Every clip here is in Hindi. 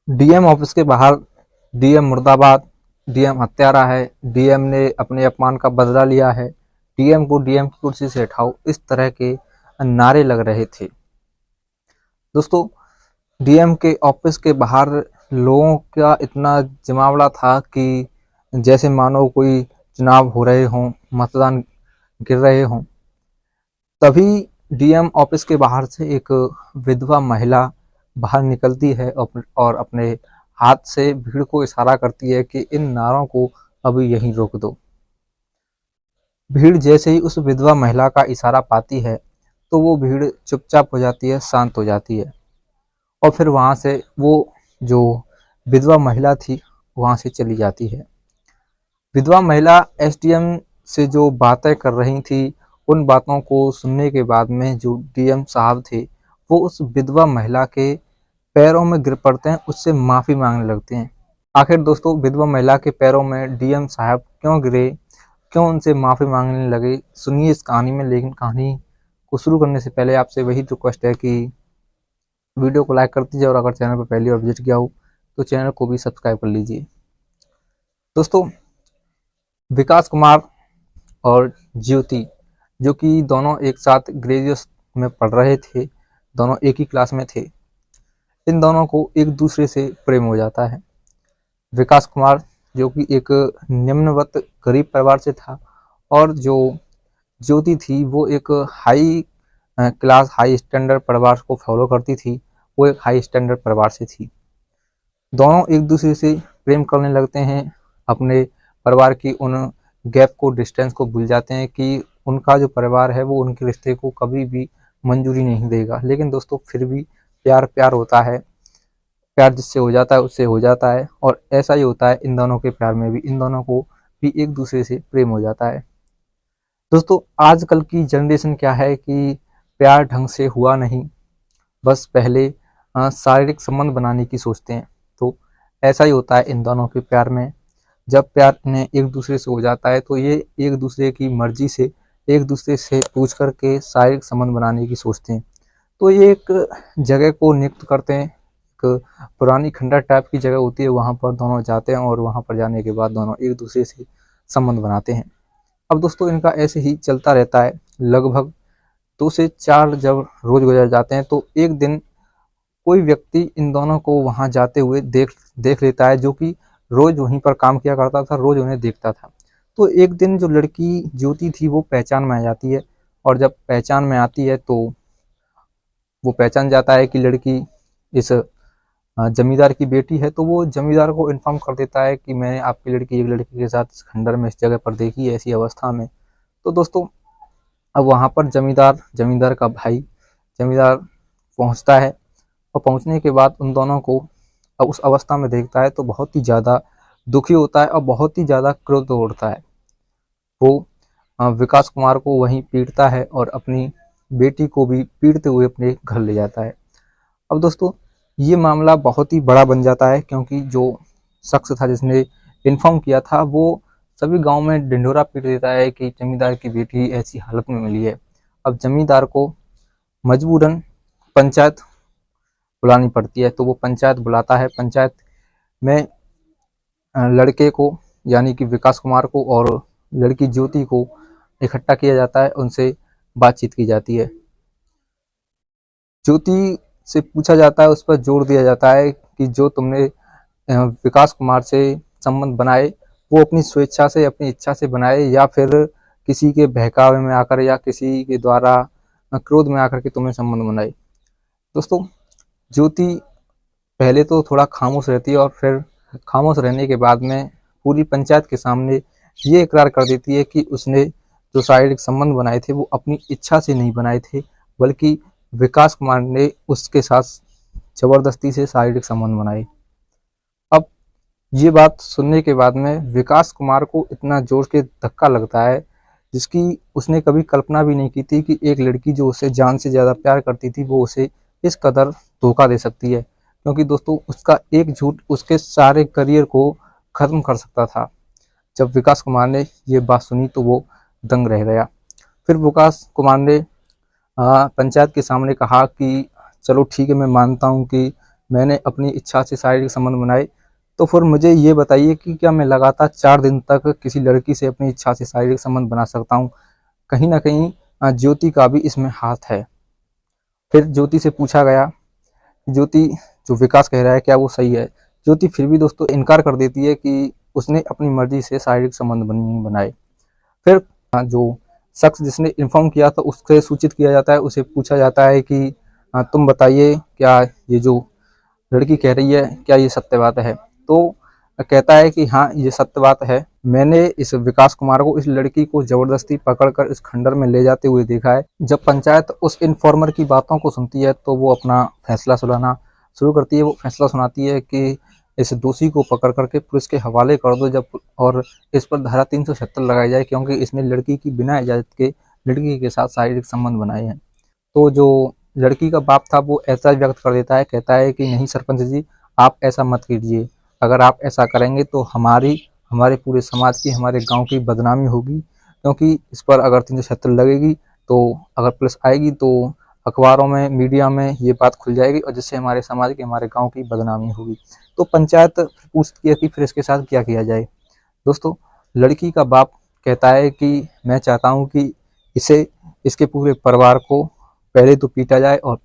डीएम ऑफिस के बाहर डीएम मुर्दाबाद, डीएम हत्यारा है, डीएम ने अपने अपमान का बदला लिया है, डीएम को डीएम की कुर्सी से हटाओ, इस तरह के नारे लग रहे थे। दोस्तों, डीएम के ऑफिस के बाहर लोगों का इतना जमावड़ा था कि जैसे मानो कोई चुनाव हो रहे हों, मतदान गिर रहे हों। तभी डीएम ऑफिस के बाहर से एक विधवा महिला बाहर निकलती है और अपने हाथ से भीड़ को इशारा करती है कि इन नारों को अभी यहीं रोक दो। भीड़ जैसे ही उस विधवा महिला का इशारा पाती है तो वो भीड़ चुपचाप हो जाती है, शांत हो जाती है, और फिर वहां से वो जो विधवा महिला थी वहां से चली जाती है। विधवा महिला एसडीएम से जो बातें कर रही थी, उन बातों को सुनने के बाद में जो डीएम साहब थे वो उस विधवा महिला के पैरों में गिर पड़ते हैं, उससे माफी मांगने लगते हैं। आखिर दोस्तों, विधवा महिला के पैरों में डीएम साहब क्यों गिरे, क्यों उनसे माफी मांगने लगे, सुनिए इस कहानी में। लेकिन कहानी को शुरू करने से पहले आपसे वही रिक्वेस्ट है कि वीडियो को लाइक कर दीजिए, और अगर चैनल पर पहली बार विजिट किया हो तो चैनल को भी सब्सक्राइब कर लीजिए। दोस्तों, विकास कुमार और ज्योति, जो कि दोनों एक साथ ग्रेजुएशन में पढ़ रहे थे, दोनों एक ही क्लास में थे, इन दोनों को एक दूसरे से प्रेम हो जाता है। विकास कुमार जो कि एक निम्नवत गरीब परिवार से था, और जो ज्योति थी वो एक हाई क्लास हाई स्टैंडर्ड परिवार को फॉलो करती थी, वो एक हाई स्टैंडर्ड परिवार से थी। दोनों एक दूसरे से प्रेम करने लगते हैं, अपने परिवार की उन गैप को, डिस्टेंस को भूल जाते हैं कि उनका जो परिवार है वो उनके रिश्ते को कभी भी मंजूरी नहीं देगा। लेकिन दोस्तों, फिर भी प्यार प्यार होता है, प्यार जिससे हो जाता है उससे हो जाता है, और ऐसा ही होता है इन दोनों के प्यार में भी, इन दोनों को भी एक दूसरे से प्रेम हो जाता है। दोस्तों, आजकल की जनरेशन क्या है कि प्यार ढंग से हुआ नहीं, बस पहले शारीरिक संबंध बनाने की सोचते हैं। तो ऐसा ही होता है इन दोनों के प्यार में। जब प्यार इन्हें एक दूसरे से हो जाता है तो ये एक दूसरे की मर्जी से, एक दूसरे से पूछ करके शारीरिक संबंध बनाने की सोचते हैं। तो ये एक जगह को नियुक्त करते हैं, एक पुरानी खंडर टाइप की जगह होती है, वहाँ पर दोनों जाते हैं, और वहाँ पर जाने के बाद दोनों एक दूसरे से संबंध बनाते हैं। अब दोस्तों, इनका ऐसे ही चलता रहता है। लगभग 2 से 4 जब रोज गुजर जाते हैं तो एक दिन कोई व्यक्ति इन दोनों को वहां जाते हुए देख लेता है, जो कि रोज वहीं पर काम किया करता था, रोज उन्हें देखता था। तो एक दिन जो लड़की ज्योति थी वो पहचान में आ जाती है, और जब पहचान में आती है तो वो पहचान जाता है कि लड़की इस जमींदार की बेटी है। तो वो जमींदार को इन्फॉर्म कर देता है कि मैंने आपकी लड़की एक लड़के के साथ इस खंडर में, इस जगह पर देखी है, ऐसी अवस्था में। तो दोस्तों, अब वहां पर जमींदार का भाई जमींदार पहुंचता है, और पहुंचने के बाद उन दोनों को अब उस अवस्था में देखता है तो बहुत ही ज़्यादा दुखी होता है, और बहुत ही ज़्यादा क्रोध उठता है। वो विकास कुमार को वहीं पीटता है, और अपनी बेटी को भी पीटते हुए अपने घर ले जाता है। अब दोस्तों, ये मामला बहुत ही बड़ा बन जाता है, क्योंकि जो शख्स था जिसने इन्फॉर्म किया था वो सभी गांव में ढिंढोरा पीट देता है कि जमींदार की बेटी ऐसी हालत में मिली है। अब जमींदार को मजबूरन पंचायत बुलानी पड़ती है, तो वो पंचायत बुलाता है। पंचायत में लड़के को, यानी कि विकास कुमार को, और लड़की ज्योति को इकट्ठा किया जाता है, उनसे बातचीत की जाती है। ज्योति से पूछा जाता है, उस पर जोर दिया जाता है कि जो तुमने विकास कुमार से संबंध बनाए वो अपनी स्वेच्छा से, अपनी इच्छा से बनाए, या फिर किसी के बहकावे में आकर, या किसी के द्वारा क्रोध में आकर के तुमने संबंध बनाए। दोस्तों, ज्योति पहले तो थोड़ा खामोश रहती है, और फिर खामोश रहने के बाद में पूरी पंचायत के सामने ये इकरार कर देती है कि उसने जो शारीरिक संबंध बनाए थे वो अपनी इच्छा से नहीं बनाए थे, बल्कि विकास कुमार ने उसके साथ जबरदस्ती से शारीरिक संबंध बनाए। अब ये बात सुनने के बाद में विकास कुमार को इतना जोर के धक्का लगता है, जिसकी उसने कभी कल्पना भी नहीं की थी कि एक लड़की जो उसे जान से ज़्यादा प्यार करती थी वो उसे इस कदर धोखा दे सकती है। क्योंकि दोस्तों, उसका एक झूठ उसके सारे करियर को ख़त्म कर सकता था। जब विकास कुमार ने ये बात सुनी तो वो दंग रह गया। फिर विकास कुमार ने पंचायत के सामने कहा कि चलो ठीक है, मैं मानता हूँ कि मैंने अपनी इच्छा से शारीरिक संबंध बनाए, तो फिर मुझे ये बताइए कि क्या मैं लगातार 4 दिन तक किसी लड़की से अपनी इच्छा से शारीरिक संबंध बना सकता हूँ? कहीं न कहीं ज्योति का भी इसमें हाथ है। फिर ज्योति से पूछा गया, ज्योति जो विकास कह रहा है क्या वो सही है? ज्योति फिर भी दोस्तों इनकार कर देती है कि उसने अपनी मर्जी से शारीरिक संबंध नहीं बनाए। फिर जो शख्स जिसने इन्फॉर्म किया था उससे सूचित किया जाता है, उसे पूछा जाता है कि तुम बताइए क्या ये जो लड़की कह रही है क्या ये सत्य बात है? तो कहता है कि हाँ ये सत्य बात है, मैंने इस विकास कुमार को इस लड़की को जबरदस्ती पकड़कर इस खंडर में ले जाते हुए देखा है। जब पंचायत उस इन्फॉर्मर की बातों को सुनती है तो वो अपना फैसला सुनाना शुरू करती है। वो फैसला सुनाती है कि इस दोषी को पकड़ करके पुलिस के हवाले कर दो, जब और इस पर धारा 376 लगाई जाए, क्योंकि इसने लड़की की बिना इजाजत के लड़की के साथ शारीरिक संबंध बनाए हैं। तो जो लड़की का बाप था वो ऐसा व्यक्त कर देता है, कहता है कि नहीं सरपंच जी, आप ऐसा मत कीजिए, अगर आप ऐसा करेंगे तो हमारे पूरे समाज की, हमारे गांव की बदनामी होगी, क्योंकि इस पर अगर 376 लगेगी तो अगर पुलिस आएगी तो अखबारों में, मीडिया में ये बात खुल जाएगी और जिससे हमारे समाज की, हमारे गांव की बदनामी होगी। तो पंचायत पूछती है कि फिर इसके साथ क्या किया जाए। दोस्तों लड़की का बाप कहता है कि मैं चाहता हूँ कि इसके पूरे परिवार को पहले तो पीटा जाए और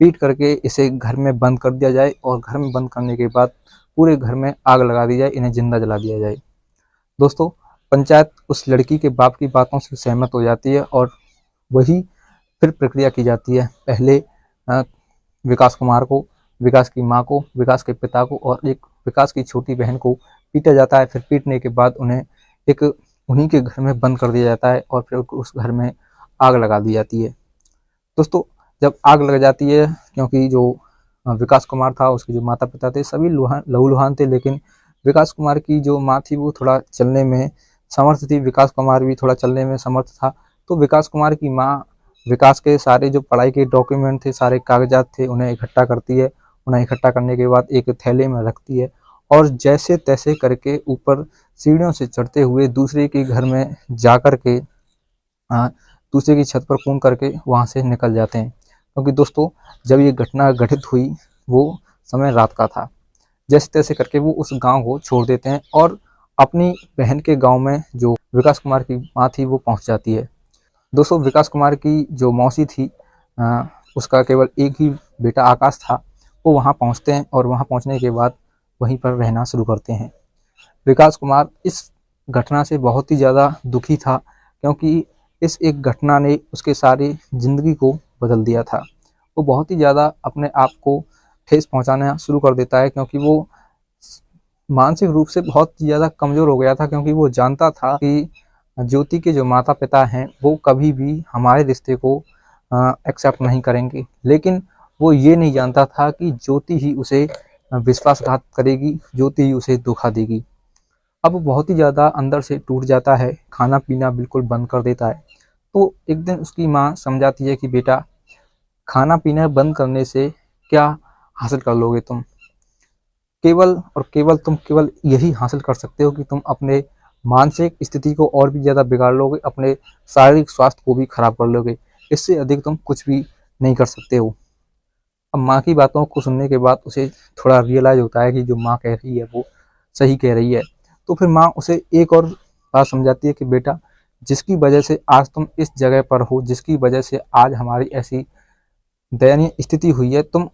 पीट करके इसे घर में बंद कर दिया जाए, और घर में बंद करने के बाद पूरे घर में आग लगा दी जाए, इन्हें जिंदा जला दिया जाए। दोस्तों पंचायत उस लड़की के बाप की बातों से सहमत हो जाती है और वही फिर प्रक्रिया की जाती है। पहले विकास कुमार को, विकास की माँ को, विकास के पिता को और एक विकास की छोटी बहन को पीटा जाता है। फिर पीटने के बाद उन्हें एक उन्हीं के घर में बंद कर दिया जाता है और फिर उस घर में आग लगा दी जाती है। दोस्तों जब आग लग जाती है, क्योंकि जो विकास कुमार था उसके जो माता पिता थे सभी लहूलुहान थे, लेकिन विकास कुमार की जो माँ थी वो थोड़ा चलने में समर्थ थी, विकास कुमार भी थोड़ा चलने में समर्थ था। तो विकास कुमार की माँ विकास के सारे जो पढ़ाई के डॉक्यूमेंट थे, सारे कागजात थे, उन्हें इकट्ठा करती है। उन्हें इकट्ठा करने के बाद एक थैले में रखती है और जैसे तैसे करके ऊपर सीढ़ियों से चढ़ते हुए दूसरे के घर में जा कर के दूसरे की छत पर कूद करके वहाँ से निकल जाते हैं। क्योंकि दोस्तों जब ये घटना घटित हुई वो समय रात का था। जैसे तैसे करके वो उस गांव को छोड़ देते हैं और अपनी बहन के गांव में जो विकास कुमार की माँ थी वो पहुंच जाती है। दोस्तों विकास कुमार की जो मौसी थी उसका केवल एक ही बेटा आकाश था। वो वहाँ पहुँचते हैं और वहाँ पहुँचने के बाद वहीं पर रहना शुरू करते हैं। विकास कुमार इस घटना से बहुत ही ज़्यादा दुखी था, क्योंकि इस एक घटना ने उसके सारी ज़िंदगी को बदल दिया था। वो बहुत ही ज़्यादा अपने आप को ठेस पहुंचाना शुरू कर देता है, क्योंकि वो मानसिक रूप से बहुत ज़्यादा कमज़ोर हो गया था, क्योंकि वो जानता था कि ज्योति के जो माता पिता हैं वो कभी भी हमारे रिश्ते को एक्सेप्ट नहीं करेंगे। लेकिन वो ये नहीं जानता था कि ज्योति ही उसे विश्वासघात करेगी, ज्योति ही उसे धोखा देगी। अब वो बहुत ही ज़्यादा अंदर से टूट जाता है, खाना पीना बिल्कुल बंद कर देता है। तो एक दिन उसकी माँ समझाती है कि बेटा खाना पीना बंद करने से क्या हासिल कर लोगे तुम? केवल और केवल तुम केवल यही हासिल कर सकते हो कि तुम अपने मानसिक स्थिति को और भी ज़्यादा बिगाड़ लोगे, अपने शारीरिक स्वास्थ्य को भी खराब कर लोगे। इससे अधिक तुम कुछ भी नहीं कर सकते हो। अब माँ की बातों को सुनने के बाद उसे थोड़ा रियलाइज होता है कि जो माँ कह रही है वो सही कह रही है। तो फिर माँ उसे एक और बात समझाती है कि बेटा जिसकी वजह से आज तुम इस जगह पर हो, जिसकी वजह से आज हमारी ऐसी दयनीय स्थिति हुई है, तुम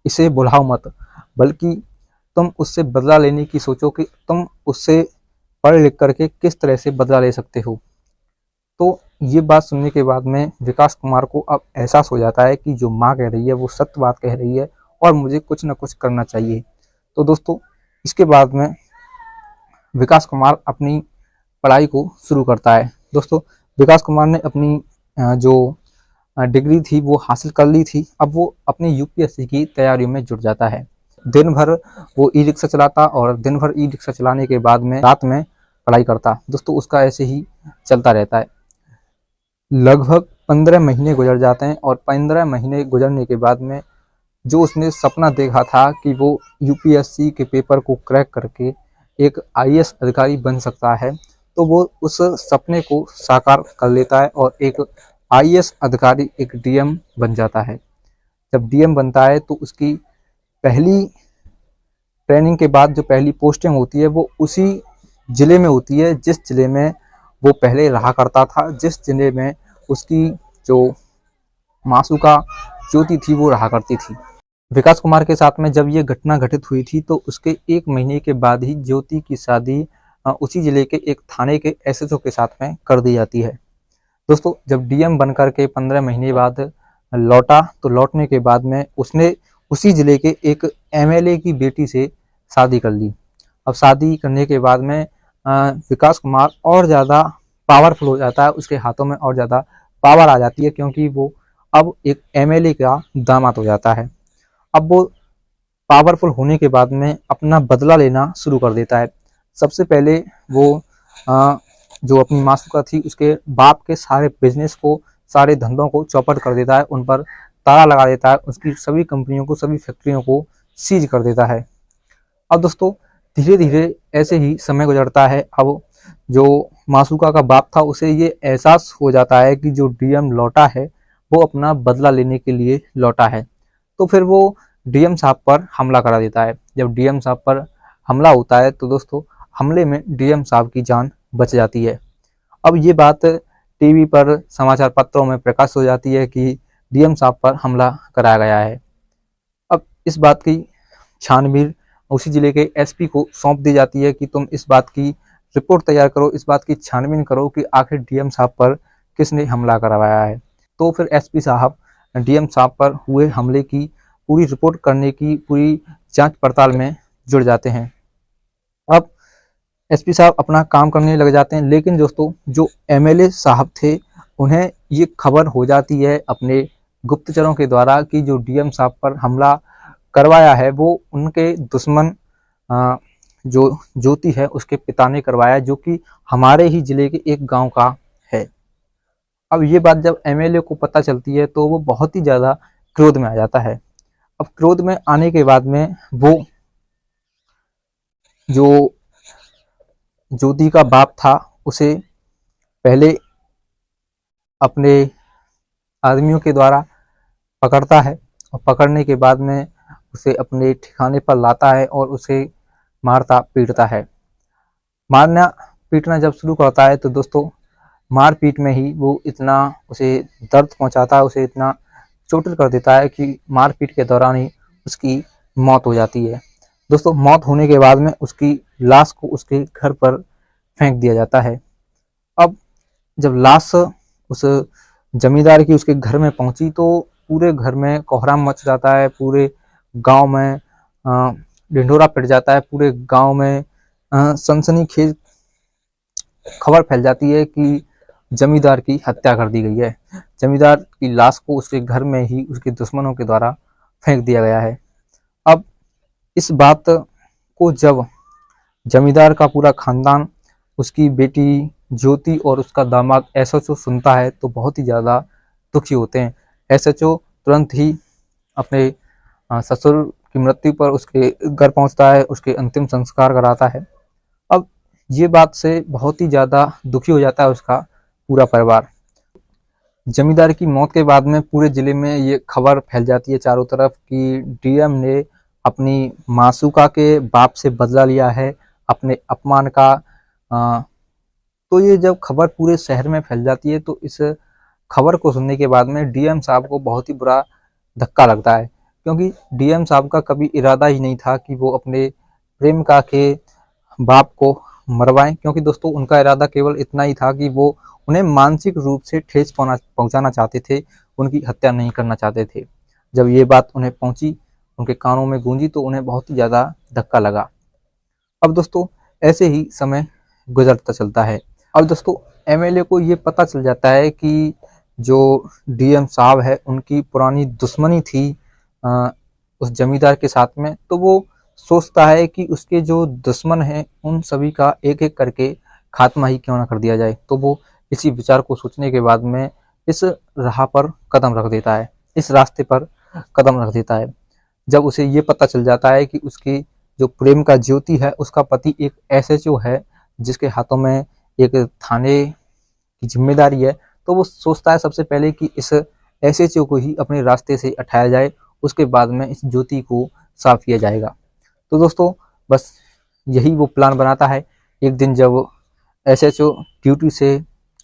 इसे भुलाओ मत, बल्कि तुम उससे बदला लेने की सोचो कि तुम उससे पढ़ लिख करके किस तरह से बदला ले सकते हो। तो ये बात सुनने के बाद में विकास कुमार को अब एहसास हो जाता है कि जो माँ कह रही है वो सत्य बात कह रही है और मुझे कुछ ना कुछ करना चाहिए। तो दोस्तों इसके बाद में विकास कुमार अपनी पढ़ाई को शुरू करता है। दोस्तों विकास कुमार ने अपनी जो डिग्री थी वो हासिल कर ली थी। अब वो अपनी यूपीएससी की तैयारियों में जुट जाता है। दिन भर वो ई रिक्शा चलाता और दिन भर ई रिक्शा चलाने के बाद में रात में पढ़ाई करता। दोस्तों उसका ऐसे ही चलता रहता है। लगभग 15 महीने गुजर जाते हैं और 15 महीने गुजरने के बाद में जो उसने सपना देखा था कि वो यूपीएससी के पेपर को क्रैक करके एक आईएएस अधिकारी बन सकता है, तो वो उस सपने को साकार कर लेता है और एक आईएएस अधिकारी, एक डीएम बन जाता है। जब डीएम बनता है तो उसकी पहली ट्रेनिंग के बाद जो पहली पोस्टिंग होती है वो उसी जिले में होती है जिस जिले में वो पहले रहा करता था, जिस जिले में उसकी जो मासूका ज्योति थी वो रहा करती थी। विकास कुमार के साथ में जब ये घटना घटित हुई थी तो उसके 1 महीने के बाद ही ज्योति की शादी उसी जिले के एक थाने के एसएचओ के साथ में कर दी जाती है। दोस्तों, जब डीएम बनकर के 15 महीने बाद लौटा तो लौटने के बाद में उसने उसी जिले के एक एमएलए की बेटी से शादी कर ली। अब शादी करने के बाद में विकास कुमार और ज़्यादा पावरफुल हो जाता है, उसके हाथों में और ज़्यादा पावर आ जाती है क्योंकि वो अब एक एमएलए का दामाद हो जाता है। अब वो पावरफुल होने के बाद में अपना बदला लेना शुरू कर देता है। सबसे पहले वो जो अपनी मासूका थी उसके बाप के सारे बिजनेस को, सारे धंधों को चौपट कर देता है, उन पर ताला लगा देता है, उसकी सभी कंपनियों को, सभी फैक्ट्रियों को सीज कर देता है। अब दोस्तों, धीरे धीरे ऐसे ही समय गुजरता है। अब जो मासूका का बाप था उसे ये एहसास हो जाता है कि जो डीएम लौटा है वो अपना बदला लेने के लिए लौटा है, तो फिर वो डीएम साहब पर हमला करा देता है। जब डीएम साहब पर हमला होता है तो दोस्तों, हमले में डीएम साहब की जान बच जाती है। अब ये बात टीवी पर, समाचार पत्रों में प्रकाश हो जाती है कि डीएम साहब पर हमला कराया गया है। अब इस बात की छानबीन उसी जिले के एसपी को सौंप दी जाती है कि तुम इस बात की रिपोर्ट तैयार करो, इस बात की छानबीन करो कि आखिर डीएम साहब पर किसने हमला करवाया है। तो फिर एसपी साहब डीएम साहब पर हुए हमले की पूरी रिपोर्ट करने की पूरी जांच पड़ताल में जुड़ जाते हैं। अब एसपी साहब अपना काम करने लग जाते हैं, लेकिन दोस्तों जो एमएलए साहब थे उन्हें ये खबर हो जाती है अपने गुप्तचरों के द्वारा कि जो डीएम साहब पर हमला करवाया है वो उनके दुश्मन जो ज्योति है उसके पिता ने करवाया, जो कि हमारे ही जिले के एक गांव का है। अब ये बात जब एमएलए को पता चलती है तो वो बहुत ही ज़्यादा क्रोध में आ जाता है। अब क्रोध में आने के बाद में वो जो ज्योति का बाप था उसे पहले अपने आदमियों के द्वारा पकड़ता है और पकड़ने के बाद में उसे अपने ठिकाने पर लाता है और उसे मारता पीटता है। मारना पीटना जब शुरू करता है तो दोस्तों, मारपीट में ही वो इतना उसे दर्द पहुंचाता है, उसे इतना चोटिल कर देता है कि मारपीट के दौरान ही उसकी मौत हो जाती है। दोस्तों, मौत होने के बाद में उसकी लाश को उसके घर पर फेंक दिया जाता है। अब जब लाश उस जमींदार की उसके घर में पहुंची तो पूरे घर में कोहराम मच जाता है, पूरे गांव में ढिंढोरा पिट जाता है, पूरे गांव में सनसनीखेज खबर फैल जाती है कि जमींदार की हत्या कर दी गई है। जमींदार की लाश को उसके घर में ही उसके दुश्मनों के द्वारा फेंक दिया गया है। अब इस बात को जब जमींदार का पूरा खानदान, उसकी बेटी ज्योति और उसका दामाद एसएचओ सुनता है तो बहुत ही ज़्यादा दुखी होते हैं। एसएचओ तुरंत ही अपने ससुर की मृत्यु पर उसके घर पहुंचता है, उसके अंतिम संस्कार कराता है। अब ये बात से बहुत ही ज़्यादा दुखी हो जाता है उसका पूरा परिवार। जमींदार की मौत के बाद में पूरे ज़िले में ये खबर फैल जाती है चारों तरफ कि डीएम ने अपनी मासूका के बाप से बदला लिया है अपने अपमान का। तो ये जब खबर पूरे शहर में फैल जाती है तो इस खबर को सुनने के बाद में डीएम साहब को बहुत ही बुरा धक्का लगता है, क्योंकि डीएम साहब का कभी इरादा ही नहीं था कि वो अपने प्रेमिका के बाप को मरवाएं, क्योंकि दोस्तों उनका इरादा केवल इतना ही था कि वो उन्हें मानसिक रूप से ठेस पहुंचाना चाहते थे, उनकी हत्या नहीं करना चाहते थे। जब ये बात उन्हें पहुंची, उनके कानों में गूंजी तो उन्हें बहुत ही ज़्यादा धक्का लगा। अब दोस्तों, ऐसे ही समय गुजरता चलता है। अब दोस्तों, एमएलए को ये पता चल जाता है कि जो डीएम साहब है उनकी पुरानी दुश्मनी थी उस जमींदार के साथ में, तो वो सोचता है कि उसके जो दुश्मन हैं उन सभी का एक एक करके खात्मा ही क्यों ना कर दिया जाए। तो वो इसी विचार को सोचने के बाद में इस राह पर कदम रख देता है, इस रास्ते पर कदम रख देता है। जब उसे ये पता चल जाता है कि उसकी जो प्रेम का ज्योति है उसका पति एक एसएचओ है जिसके हाथों में एक थाने की जिम्मेदारी है, तो वो सोचता है सबसे पहले कि इस एसएचओ को ही अपने रास्ते से हटाया जाए, उसके बाद में इस ज्योति को साफ किया जाएगा। तो दोस्तों बस यही वो प्लान बनाता है। एक दिन जब एसएचओ ड्यूटी से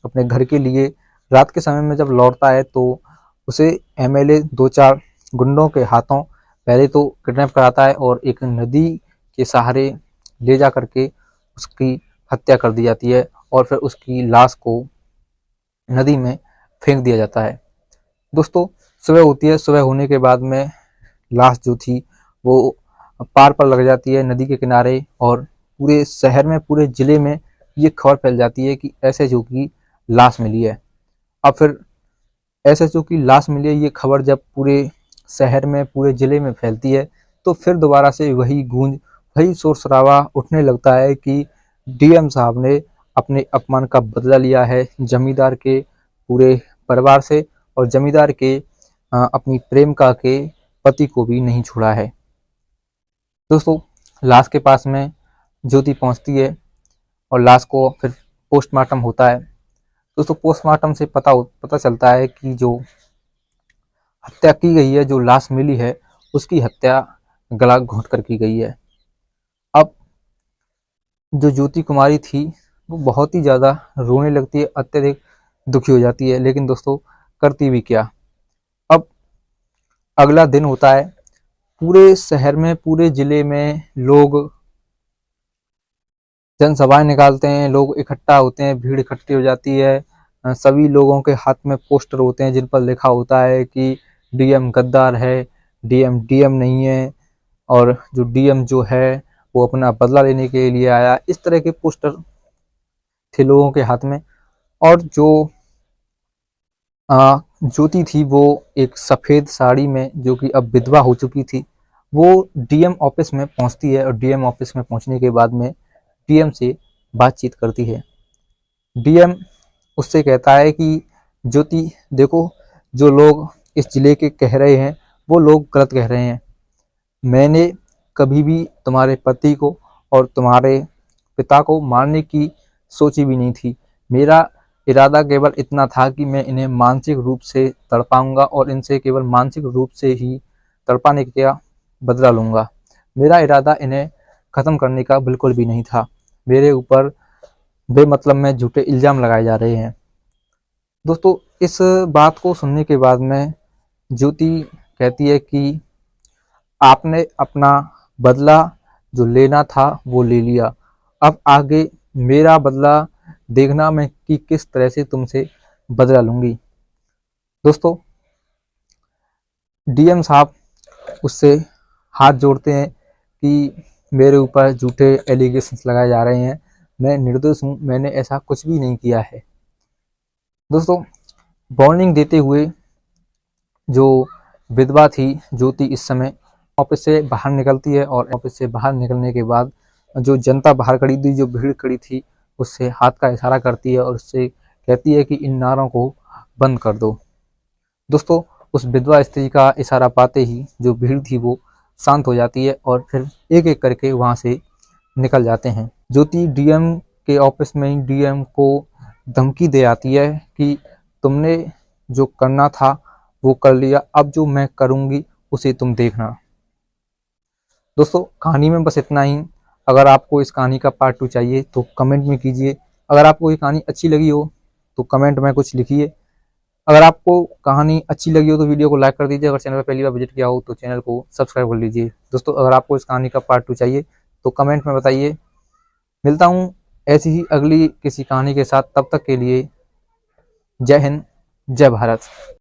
अपने घर के लिए रात के समय में जब लौटता है तो उसे एमएलए 2-4 गुंडों के हाथों पहले तो किडनैप कराता है और एक नदी के सहारे ले जा करके उसकी हत्या कर दी जाती है और फिर उसकी लाश को नदी में फेंक दिया जाता है। दोस्तों सुबह होती है, सुबह होने के बाद में लाश जो थी वो पार पर लग जाती है नदी के किनारे और पूरे शहर में, पूरे जिले में ये खबर फैल जाती है कि एसएचओ की लाश मिली है। अब फिर एसएचओ की लाश मिली है ये खबर जब पूरे शहर में, पूरे जिले में फैलती है तो फिर दोबारा से वही गूंज, वही शोर शराबा उठने लगता है कि डीएम साहब ने अपने अपमान का बदला लिया है जमींदार के पूरे परिवार से और जमींदार के अपनी प्रेमिका के पति को भी नहीं छोड़ा है। दोस्तों लाश के पास में ज्योति पहुंचती है और लाश को फिर पोस्टमार्टम होता है। दोस्तों पोस्टमार्टम से पता चलता है कि जो हत्या की गई है, जो लाश मिली है, उसकी हत्या गला घोंट कर की गई है। अब जो ज्योति कुमारी थी वो बहुत ही ज़्यादा रोने लगती है, अत्यधिक दुखी हो जाती है, लेकिन दोस्तों करती भी क्या। अब अगला दिन होता है, पूरे शहर में, पूरे जिले में लोग जनसभाएं निकालते हैं, लोग इकट्ठा होते हैं, भीड़ इकट्ठी हो जाती है। सभी लोगों के हाथ में पोस्टर होते हैं जिन पर लिखा होता है कि डीएम गद्दार है, डीएम डीएम नहीं है और जो डीएम जो है वो अपना बदला लेने के लिए आया। इस तरह के पोस्टर थे लोगों के हाथ में। और जो ज्योति थी वो एक सफ़ेद साड़ी में, जो कि अब विधवा हो चुकी थी, वो डीएम ऑफिस में पहुंचती है और डीएम ऑफिस में पहुंचने के बाद में डीएम से बातचीत करती है। डीएम उससे कहता है कि ज्योति देखो, जो लोग इस जिले के कह रहे हैं वो लोग गलत कह रहे हैं। मैंने कभी भी तुम्हारे पति को और तुम्हारे पिता को मारने की सोची भी नहीं थी। मेरा इरादा केवल इतना था कि मैं इन्हें मानसिक रूप से तड़पाऊंगा और इनसे केवल मानसिक रूप से ही तड़पाने का बदला लूंगा। मेरा इरादा इन्हें ख़त्म करने का बिल्कुल भी नहीं था। मेरे ऊपर बेमतलब में झूठे इल्ज़ाम लगाए जा रहे हैं। दोस्तों इस बात को सुनने के बाद में ज्योति कहती है कि आपने अपना बदला जो लेना था वो ले लिया, अब आगे मेरा बदला देखना मैं कि किस तरह से तुमसे बदला लूंगी। दोस्तों डीएम साहब उससे हाथ जोड़ते हैं कि मेरे ऊपर झूठे एलिगेशंस लगाए जा रहे हैं, मैं निर्दोष हूँ, मैंने ऐसा कुछ भी नहीं किया है। दोस्तों वार्निंग देते हुए जो विधवा थी ज्योति इस समय ऑफिस से बाहर निकलती है और ऑफिस से बाहर निकलने के बाद जो जनता बाहर खड़ी थी, जो भीड़ खड़ी थी, उससे हाथ का इशारा करती है और उससे कहती है कि इन नारों को बंद कर दो। दोस्तों उस विधवा स्त्री का इशारा पाते ही जो भीड़ थी वो शांत हो जाती है और फिर एक एक करके वहाँ से निकल जाते हैं। ज्योति डीएम के ऑफिस में ही डीएम को धमकी दे आती है कि तुमने जो करना था वो कर लिया, अब जो मैं करूँगी उसे तुम देखना। दोस्तों कहानी में बस इतना ही। अगर आपको इस कहानी का पार्ट 2 चाहिए तो कमेंट में कीजिए। अगर आपको ये कहानी अच्छी लगी हो तो कमेंट में कुछ लिखिए। अगर आपको कहानी अच्छी लगी हो तो वीडियो को लाइक कर दीजिए। अगर चैनल पर पहली बार विजिट किया हो तो चैनल को सब्सक्राइब कर लीजिए। दोस्तों अगर आपको इस कहानी का पार्ट 2 चाहिए तो कमेंट में बताइए। मिलता हूँ ऐसी ही अगली किसी कहानी के साथ, तब तक के लिए जय हिंद, जय भारत।